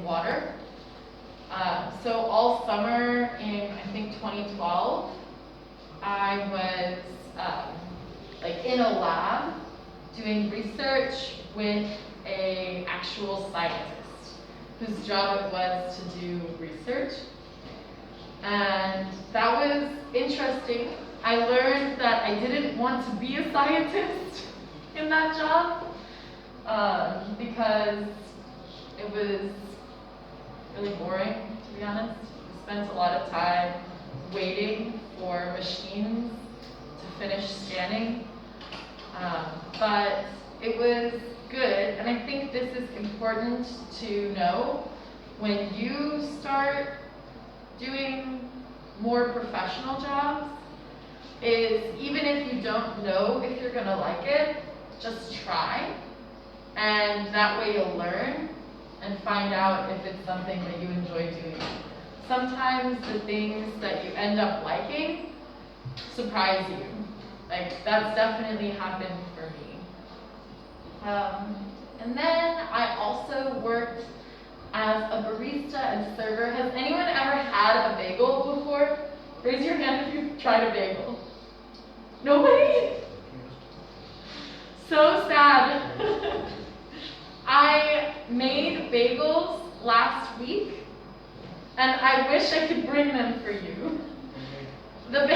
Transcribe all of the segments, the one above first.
water. So all summer in, I think, 2012, I was like in a lab doing research with an actual scientist whose job it was to do research. And that was interesting. I learned that I didn't want to be a scientist in that job because it was really boring, to be honest. We spent a lot of time waiting for machines to finish scanning. But it was good, and I think this is important to know when you start doing more professional jobs, is even if you don't know if you're gonna like it, just try, and that way you'll learn and find out if it's something that you enjoy doing. Sometimes the things that you end up liking surprise you. Like, that's definitely happened for me. And then I also worked as a barista and server. Has anyone ever had a bagel before? Raise your hand if you've tried a bagel. Nobody? So sad. I made bagels last week, and I wish I could bring them for you. But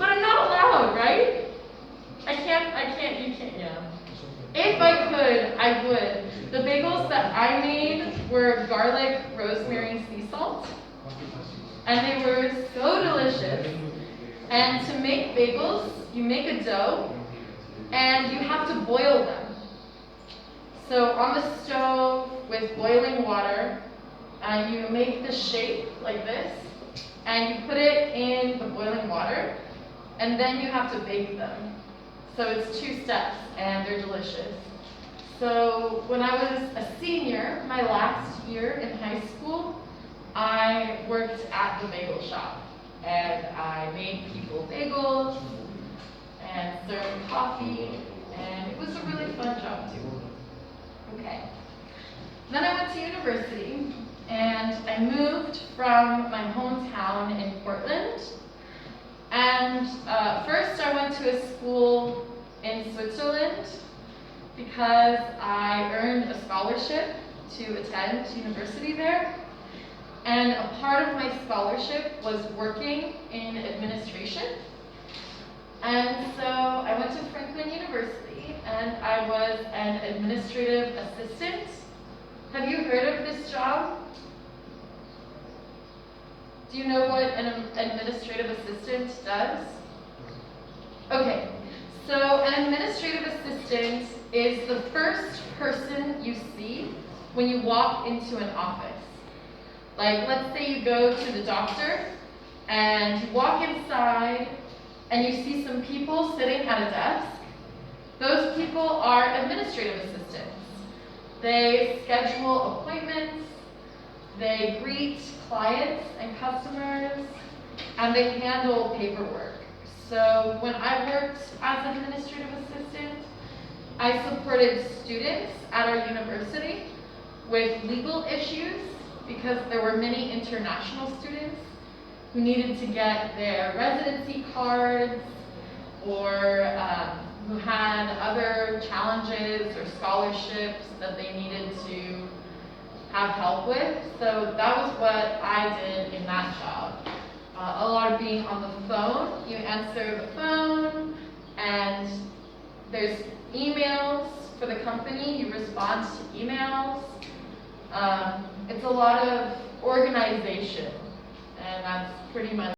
I'm not allowed, right? You can't, yeah. If I could, I would. The bagels that I made were garlic, rosemary, sea salt. And they were so delicious. And to make bagels, you make a dough, and you have to boil them. So on the stove with boiling water, you make the shape like this, and you put it in the boiling water, and then you have to bake them. So it's 2 steps, and they're delicious. So when I was a senior, my last year in high school, I worked at the bagel shop, and I made people bagels and served coffee, and it was a really fun job too. Okay. Then I went to university, and I moved from my hometown in Portland. And first I went to a school in Switzerland because I earned a scholarship to attend university there. And a part of my scholarship was working in administration. And so I went to Franklin University, and I was an administrative assistant. Have you heard of this job? Do you know what an administrative assistant does? Okay, so an administrative assistant is the first person you see when you walk into an office. Like, let's say you go to the doctor, and you walk inside, and you see some people sitting at a desk. Those people are administrative assistants. They schedule appointments, they greet clients and customers, and they handle paperwork. So when I worked as an administrative assistant, I supported students at our university with legal issues because there were many international students who needed to get their residency cards or who had other challenges or scholarships that they needed to have help with. So that was what I did in that job. A lot of being on the phone. You answer the phone, and there's emails for the company. You respond to emails. It's a lot of organization, and that's pretty much